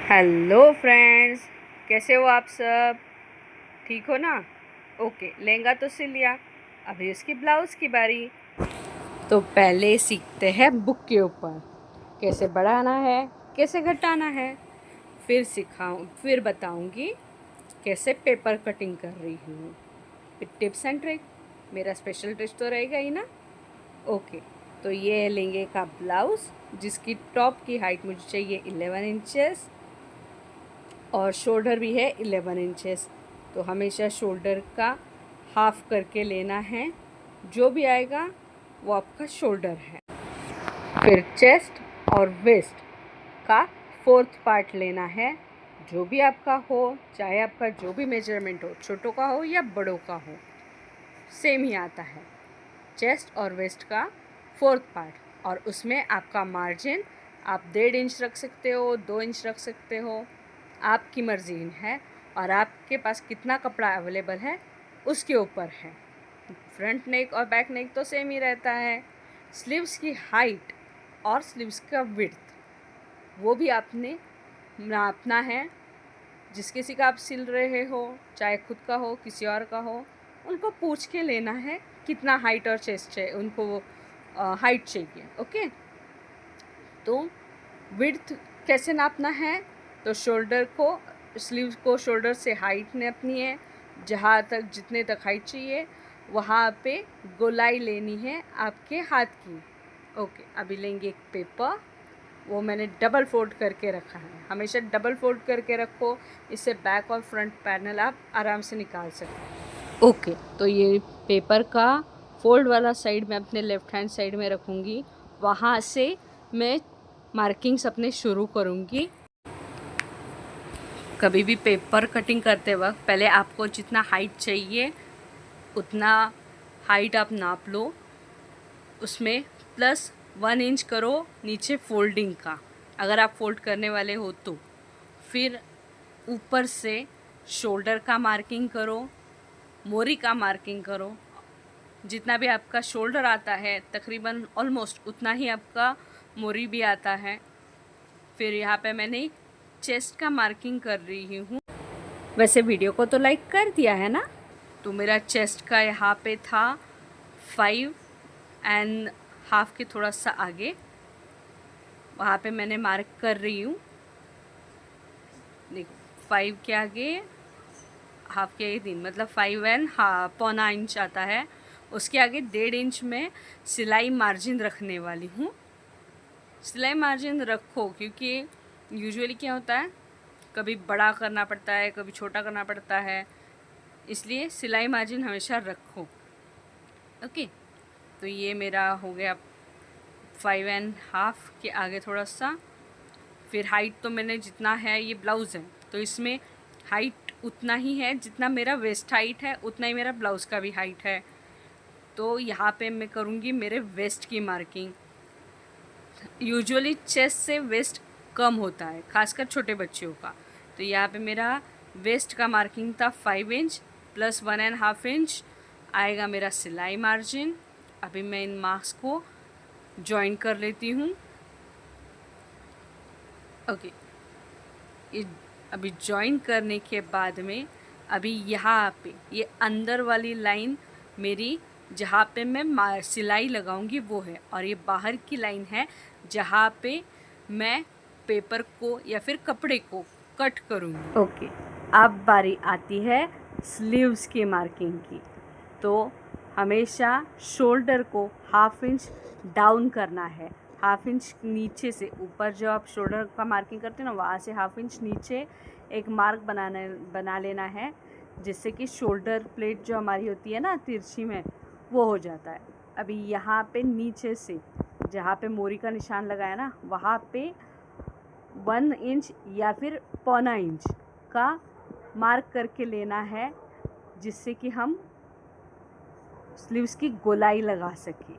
Hello friends, कैसे हो आप सब? ठीक हो ना? ओके, लहंगा तो सिल लिया, अभी उसकी ब्लाउज़ की बारी। तो पहले सीखते हैं बुक के ऊपर कैसे बढ़ाना है, कैसे घटाना है। फिर बताऊंगी कैसे पेपर कटिंग कर रही हूँ। फिर टिप्स एंड ट्रिक, मेरा स्पेशल डिश तो रहेगा ही ना। ओके, तो ये है लहंगे का ब्लाउज़, जिसकी टॉप की हाइट मुझे चाहिए 11 इंचेस और शोल्डर भी है 11 इंचेस। तो हमेशा शोल्डर का हाफ करके लेना है, जो भी आएगा वो आपका शोल्डर है। फिर चेस्ट और वेस्ट का फोर्थ पार्ट लेना है, जो भी आपका हो, चाहे आपका जो भी मेजरमेंट हो, छोटों का हो या बड़ों का हो, सेम ही आता है। चेस्ट और वेस्ट का फोर्थ पार्ट, और उसमें आपका मार्जिन आप 1.5 इंच रख सकते हो, 2 इंच रख सकते हो, आपकी मर्जी है। और आपके पास कितना कपड़ा अवेलेबल है उसके ऊपर है। फ्रंट नेक और बैक नेक तो सेम ही रहता है। स्लीव्स की हाइट और स्लीव्स का विड्थ वो भी आपने नापना है। जिस किसी का आप सिल रहे हो, चाहे खुद का हो किसी और का हो, उनको पूछ के लेना है कितना हाइट और चेस्ट चाहिए उनको, हाइट चाहिए। ओके, तो विड्थ कैसे नापना है? तो शोल्डर को, स्लीव को शोल्डर से हाइट नापनी है। जहाँ तक, जितने तक हाइट चाहिए वहाँ पे गोलाई लेनी है आपके हाथ की। ओके, अभी लेंगे एक पेपर, वो मैंने डबल फोल्ड करके रखा है। हमेशा डबल फोल्ड करके रखो, इससे बैक और फ्रंट पैनल आप आराम से निकाल सकते। ओके, तो ये पेपर का फोल्ड वाला साइड मैं अपने लेफ़्ट हैंड साइड में रखूँगी। वहाँ से मैं मार्किंग्स अपने शुरू करूँगी। कभी भी पेपर कटिंग करते वक्त पहले आपको जितना हाइट चाहिए उतना हाइट आप नाप लो, उसमें +1 इंच करो नीचे फोल्डिंग का, अगर आप फोल्ड करने वाले हो तो। फिर ऊपर से शोल्डर का मार्किंग करो, मोरी का मार्किंग करो। जितना भी आपका शोल्डर आता है तकरीबन ऑलमोस्ट उतना ही आपका मोरी भी आता है। फिर यहाँ पे मैंने चेस्ट का मार्किंग कर रही हूँ। वैसे वीडियो को तो लाइक कर दिया है ना? तो मेरा चेस्ट का यहाँ पे था 5.5 के थोड़ा सा आगे, वहाँ पे मैंने मार्क कर रही हूँ। देखो, 5 के आगे हाफ के आगे 3, मतलब 5.5 आता है। उसके आगे 1.5 इंच में सिलाई मार्जिन रखने वाली हूँ। सिलाई मार्जिन रखो, क्योंकि यूजुअली क्या होता है, कभी बड़ा करना पड़ता है, कभी छोटा करना पड़ता है, इसलिए सिलाई मार्जिन हमेशा रखो। ओके, तो ये मेरा हो गया 5.5 के आगे थोड़ा सा। फिर हाइट तो मैंने जितना है, ये ब्लाउज़ है तो इसमें हाइट उतना ही है जितना मेरा वेस्ट हाइट है, उतना ही मेरा ब्लाउज़ का भी हाइट है। तो यहाँ पे मैं करूँगी मेरे वेस्ट की मार्किंग। यूजुअली चेस्ट से वेस्ट कम होता है, खासकर छोटे बच्चों का। तो यहाँ पे मेरा वेस्ट का मार्किंग था 5 इंच + 1.5 इंच आएगा मेरा सिलाई मार्जिन। अभी मैं इन मार्क्स को जॉइन कर लेती हूँ। ओके, ये अभी जॉइन करने के बाद में अभी यहाँ पे ये अंदर वाली लाइन मेरी, जहाँ पे मैं सिलाई लगाऊंगी वो है, और ये बाहर की लाइन है जहाँ पे मैं पेपर को या फिर कपड़े को कट करूँगी। ओके, अब बारी आती है स्लीव्स की मार्किंग की। तो हमेशा शोल्डर को 1/2 इंच डाउन करना है। 1/2 इंच नीचे से ऊपर, जो आप शोल्डर का मार्किंग करते हो ना, वहाँ से 1/2 इंच नीचे एक मार्क बना लेना है, जिससे कि शोल्डर प्लेट जो हमारी होती है ना तिरछी में, वो हो जाता है। अभी यहाँ पे नीचे से जहाँ पे मोरी का निशान लगाया ना, वहाँ पे 1 इंच या फिर 1.25 इंच का मार्क करके लेना है, जिससे कि हम स्लीव्स की गोलाई लगा सके।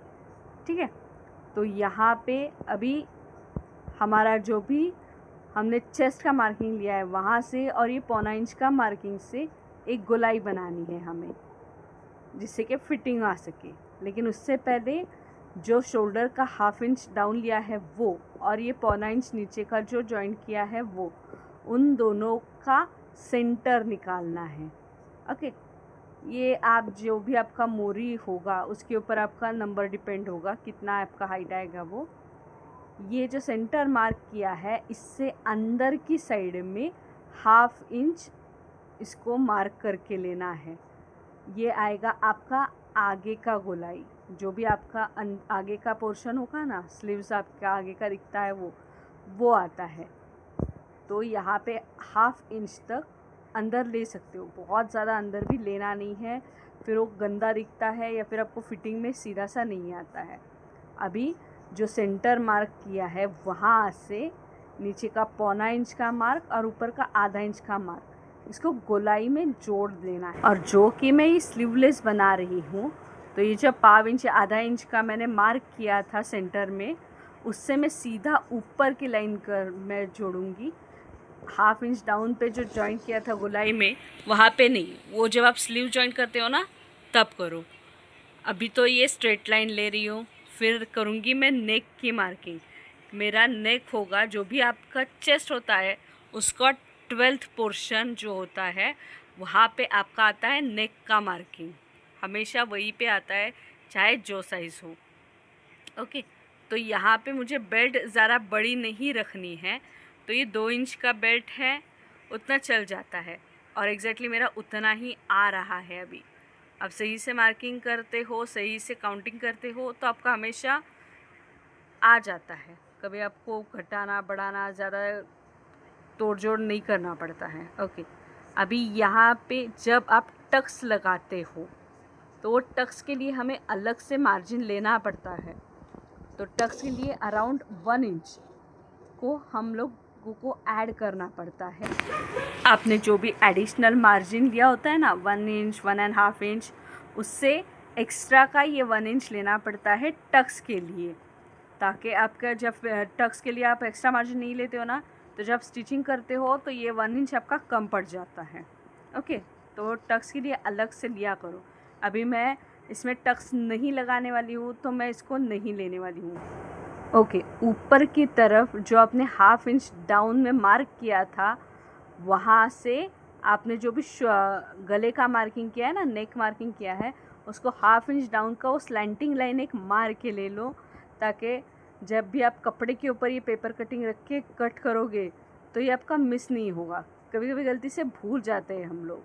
ठीक है, तो यहाँ पे अभी हमारा जो भी हमने चेस्ट का मार्किंग लिया है वहाँ से, और ये 1.25 इंच का मार्किंग से एक गोलाई बनानी है हमें, जिससे कि फिटिंग आ सके। लेकिन उससे पहले जो शोल्डर का 1/2 इंच डाउन लिया है वो, और ये 1.25 इंच नीचे का जो जॉइंट किया है वो, उन दोनों का सेंटर निकालना है। ओके, ये आप जो भी आपका मोरी होगा उसके ऊपर आपका नंबर डिपेंड होगा कितना आपका हाइट आएगा वो। ये जो सेंटर मार्क किया है इससे अंदर की साइड में 1/2 इंच इसको मार्क करके लेना है। ये आएगा आपका आगे का गोलाई, जो भी आपका आगे का पोर्शन होगा ना, स्लीव्स आपका आगे का दिखता है वो आता है। तो यहाँ पे 1/2 इंच तक अंदर ले सकते हो, बहुत ज़्यादा अंदर भी लेना नहीं है, फिर वो गंदा दिखता है या फिर आपको फिटिंग में सीधा सा नहीं आता है। अभी जो सेंटर मार्क किया है वहाँ से नीचे का 1/4 इंच का मार्क और ऊपर का ½ इंच का मार्क, इसको गोलाई में जोड़ देना है। और जो कि मैं ये स्लीवलेस बना रही हूँ, तो ये जो 1/2 इंच ½ इंच का मैंने मार्क किया था सेंटर में, उससे मैं सीधा ऊपर की लाइन कर मैं जोड़ूंगी। 1/2 इंच डाउन पे जो जॉइंट किया था गोलाई में, वहाँ पे नहीं, वो जब आप स्लीव जॉइंट करते हो ना तब करो। अभी तो ये स्ट्रेट लाइन ले रही हूँ, फिर करूँगी मैं नेक की मार्किंग। मेरा नेक होगा, जो भी आपका चेस्ट होता है उसका 12th पोर्शन जो होता है वहाँ पे आपका आता है नेक का मार्किंग, हमेशा वहीं पे आता है चाहे जो साइज़ हो। ओके, तो यहाँ पे मुझे बेल्ट ज़्यादा बड़ी नहीं रखनी है, तो ये 2 इंच का बेल्ट है, उतना चल जाता है और एग्जैक्टली मेरा उतना ही आ रहा है। अभी आप सही से मार्किंग करते हो, सही से काउंटिंग करते हो तो आपका हमेशा आ जाता है, कभी आपको घटाना बढ़ाना ज़्यादा तोड़ जोड़ नहीं करना पड़ता है। ओके, अभी यहाँ पे जब आप टक्स लगाते हो तो वो टक्स के लिए हमें अलग से मार्जिन लेना पड़ता है। तो टक्स के लिए अराउंड 1 इंच को हम लोगों को ऐड करना पड़ता है। आपने जो भी एडिशनल मार्जिन लिया होता है ना, 1 इंच 1.5 इंच, उससे एक्स्ट्रा का ये 1 इंच लेना पड़ता है टक्स के लिए, ताकि आपका जब टक्स के लिए आप एक्स्ट्रा मार्जिन नहीं लेते हो ना, तो जब स्टिचिंग करते हो तो ये 1 इंच आपका कम पड़ जाता है। ओके, तो टक्स के लिए अलग से लिया करो। अभी मैं इसमें टक्स नहीं लगाने वाली हूँ तो मैं इसको नहीं लेने वाली हूँ। ओके, ऊपर की तरफ जो आपने 1/2 इंच डाउन में मार्क किया था, वहाँ से आपने जो भी गले का मार्किंग किया है ना, नेक मार्किंग किया है, उसको 1/2 इंच डाउन का वो स्लैंटिंग लाइन एक मार के ले लो, ताकि जब भी आप कपड़े के ऊपर ये पेपर कटिंग रख के कट करोगे तो ये आपका मिस नहीं होगा। कभी कभी गलती से भूल जाते हैं हम लोग,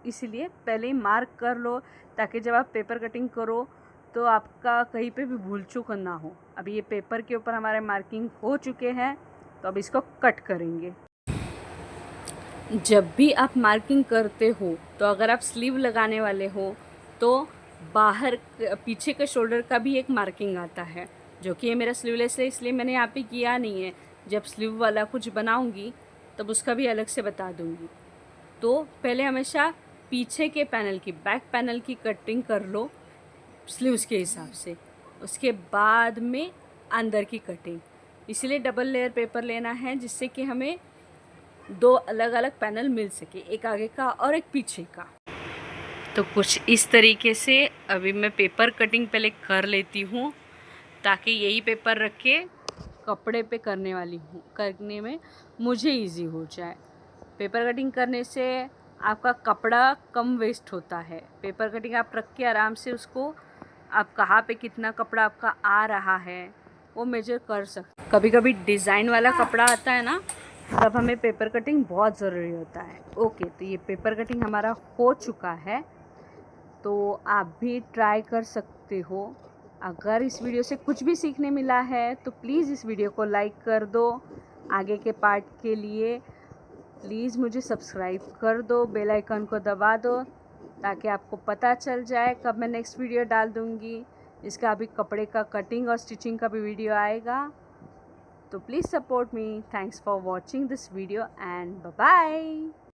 इसलिए पहले ही मार्क कर लो, ताकि जब आप पेपर कटिंग करो तो आपका कहीं पे भी भूल चूक ना हो। अभी ये पेपर के ऊपर हमारे मार्किंग हो चुके हैं, तो अब इसको कट करेंगे। जब भी आप मार्किंग करते हो तो अगर आप स्लीव लगाने वाले हो तो बाहर पीछे के शोल्डर का भी एक मार्किंग आता है, जो कि ये मेरा स्लीवलेस है इसलिए मैंने यहाँ पे किया नहीं है। जब स्लीव वाला कुछ बनाऊँगी तब उसका भी अलग से बता दूँगी। तो पहले हमेशा पीछे के पैनल की, बैक पैनल की कटिंग कर लो स्लीव्स के हिसाब से, उसके बाद में अंदर की कटिंग। इसलिए डबल लेयर पेपर लेना है, जिससे कि हमें 2 अलग अलग पैनल मिल सके, एक आगे का और एक पीछे का। तो कुछ इस तरीके से अभी मैं पेपर कटिंग पहले कर लेती हूँ, ताकि यही पेपर रख के कपड़े पे करने में मुझे इजी हो जाए। पेपर कटिंग करने से आपका कपड़ा कम वेस्ट होता है। पेपर कटिंग आप रख के आराम से उसको, आप कहाँ पे कितना कपड़ा आपका आ रहा है वो मेजर कर सकते। कभी कभी डिज़ाइन वाला कपड़ा आता है ना, तब हमें पेपर कटिंग बहुत ज़रूरी होता है। ओके, तो ये पेपर कटिंग हमारा हो चुका है, तो आप भी ट्राई कर सकते हो। अगर इस वीडियो से कुछ भी सीखने मिला है तो प्लीज़ इस वीडियो को लाइक कर दो। आगे के पार्ट के लिए प्लीज़ मुझे सब्सक्राइब कर दो, बेल आइकन को दबा दो, ताकि आपको पता चल जाए कब मैं नेक्स्ट वीडियो डाल दूँगी। इसका अभी कपड़े का कटिंग और स्टिचिंग का भी वीडियो आएगा। तो please support me. Thanks for watching this video and bye bye.